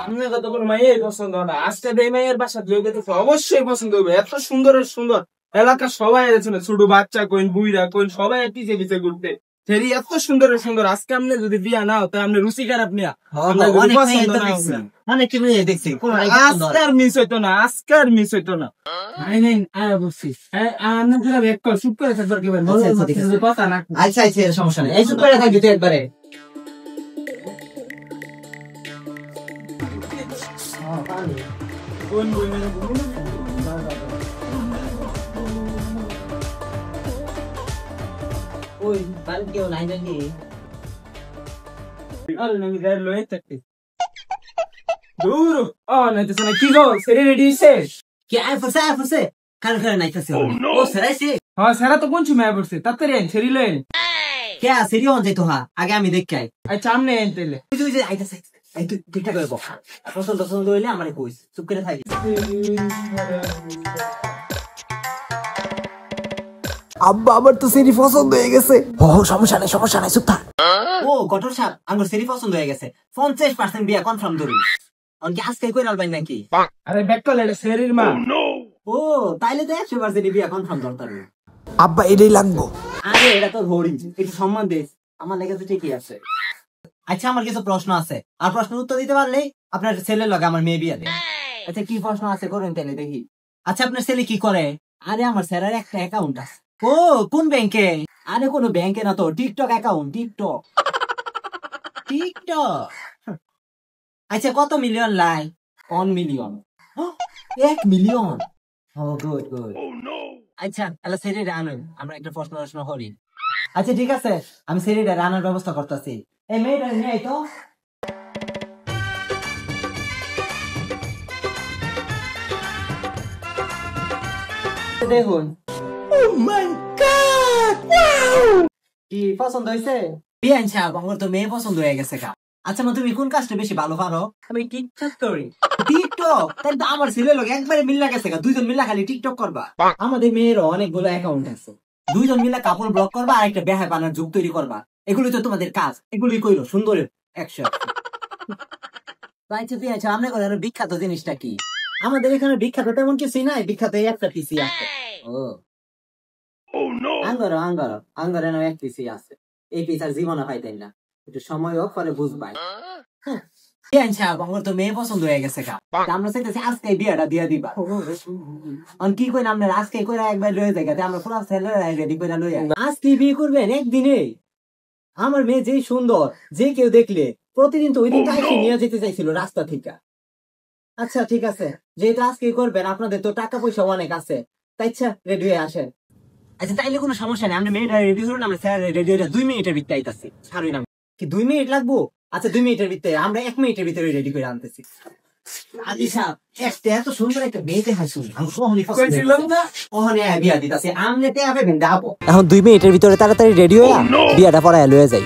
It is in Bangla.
আপনার কত কোনো মাইয়ের পছন্দ না, আজকে এই মাইয়ের বাসা লয়ে গেছে অবশ্যই পছন্দ হবে। এত সুন্দর সুন্দর এলাকা সবাই আছে না, ছোট বাচ্চা কইন বুইরা কইন সবাই পিছে পিছে ঘুরতে। সেরি এত সুন্দর সুন্দর, আজকে আপনি যদি বিয়া না হতো আপনি রুচি খারাপ নিয়া আজকার মিস হইতো না, আজকার মিস হইতো না। আচ্ছা আচ্ছা সমস্যা নেই, এই চুপ করে থাকবি তুই একবারে। ওই বাল কেউ নাই নাকি? দূর ও নাইতেছে না কি গো, সেরি রেডি হইছে? কি আয় ফুরছে কার ঘরে নাইতাছে? ও সেরাইছে? হ্যাঁ সেরা তো কোন সময় পড়ছে, তাড়াতাড়ি আইন সেরি লইন। কে সেরি হন যাইতো? হ্যাঁ আগে আমি দেখি আই। আচ্ছা সামনে আইন তাইলে। তুই যে আইতাছে এই তুই ঠিকঠাক করে বস, পছন্দ হইলে আমারে কইস, চুপ করে থাকি। আব্বা আমার তো সেরি পছন্দ হয়ে গেছে। ও সমস্যা নাই চুপ থাক। ও গটর সাহেব আঙ্গুর সেরি পছন্দ হয়ে গেছে, 50% বিয়া কনফার্ম ধরি। অনকি আজকে কই রালবাই নাকি? আরে ব্যাক কল এটা সেরির মা। ও তাইলে তো 100% বিয়া কনফার্ম ধরতাম। আব্বা এটাই লাগবো। আরে এটা তো ধরি, একটু সম্মান দিস, আমার লেগে তো ঠিকই আছে। আচ্ছা আমার কিছু প্রশ্ন আছে, আর প্রশ্নের উত্তর দিতে পারলে আপনার ছেলের লগে আমার মেয়ে বিয়া দেয়। আচ্ছা কি প্রশ্ন আছে করেন তাহলে দেখি। আচ্ছা আপনার ছেলে কি করে? আরে আমার স্যারের একটা অ্যাকাউন্ট আছে। ও কোন ব্যাংকে? আরে কোনো ব্যাংকে না তো, টিকটক অ্যাকাউন্ট। টিকটক আচ্ছা কত মিলিয়ন লাই? 1 মিলিয়ন। 1 মিলিয়ন? ও গুড। আচ্ছা তাহলে সেরিটা আনুন, আমরা একটা প্রশ্ন করি। আচ্ছা ঠিক আছে, আমি সেরিটা আনার ব্যবস্থা করতেছি। এই মেয়েটা নিয়ে আই তো। দেখুন কি পছন্দ হয়েছে? বিয়ান সাহেব আমার তো মেয়ে পছন্দ হয়ে গেছে। আচ্ছা মা তুমি কোন কাজটা বেশি ভালো পারো? আমি টিকটক করি। টিকটক? তাহলে তো আমার ছেলে লোক একবারে মিল্লা গেছে, দুইজন মিল্লা খালি টিকটক করবা। আমাদের মেয়েরও অনেকগুলো অ্যাকাউন্ট আছে, দুইজন মিল্লা কাপড় ব্লক করবা আর একটা বেহায় বানার যুগ তৈরি করবা। এগুলি তো তোমাদের কাজ, এগুলি কইরো সুন্দর 100। আচ্ছা তুই আচ্ছা আমরা আরো বিখ্যাত জিনিসটা কি? আমাদের এখানে বিখ্যাত তেমন কিছুই নাই, বিখ্যাত একটা পিসি আছে। ও আঙ্গরে না এক পিসি আছে, এই পিস আর জীবনে পাইতেন না, একটু সময় হোক পরে বুঝবাই। আমার তো মেয়ে পছন্দ হয়ে গেছে, আমরা চাইতেছি আজকে বিয়েটা দিয়ে দিবা। কি কই আপনার আজকে কইরা একবার লয়ে যায়, আমরা পুরো রেডি করে লয়ে আজকে বিয়ে করবেন একদিনে? আমার মেয়ে যেই সুন্দর, যে কেউ দেখলে প্রতিদিন তো ওই দিন নিয়ে যেতে চাইছিল রাস্তা থেকে। আচ্ছা ঠিক আছে, যেহেতু আজকে করবেন, আপনাদের তো টাকা পয়সা অনেক আছে, তাই ইচ্ছা রেডি হয়ে আসেন। আচ্ছা তাইলে কোনো সমস্যা নেই, আমরা মেয়েটা রেডি করুন, আমরা স্যার রেডি হয়ে 2 মিনিটের ভিতরে আইতাছি। ছাড়ুই না কি 2 মিনিট লাগবো? আচ্ছা 2 মিনিটের ভিতরে, আমরা 1 মিনিটের ভিতরে রেডি করে আনতেছি। আজি সাহেব এত সুন্দর একটা মেয়েতে হাসুন, আমি সোহনি কইছিলাম না ওখানে বিয়া দিতাছি, আমনে তে আবে ভেন্ডা আপো। এখন 2 মিনিটের ভিতরে তাড়াতাড়ি রেডি হয়ে বিয়াটা পড়ায় লয়ে যাই।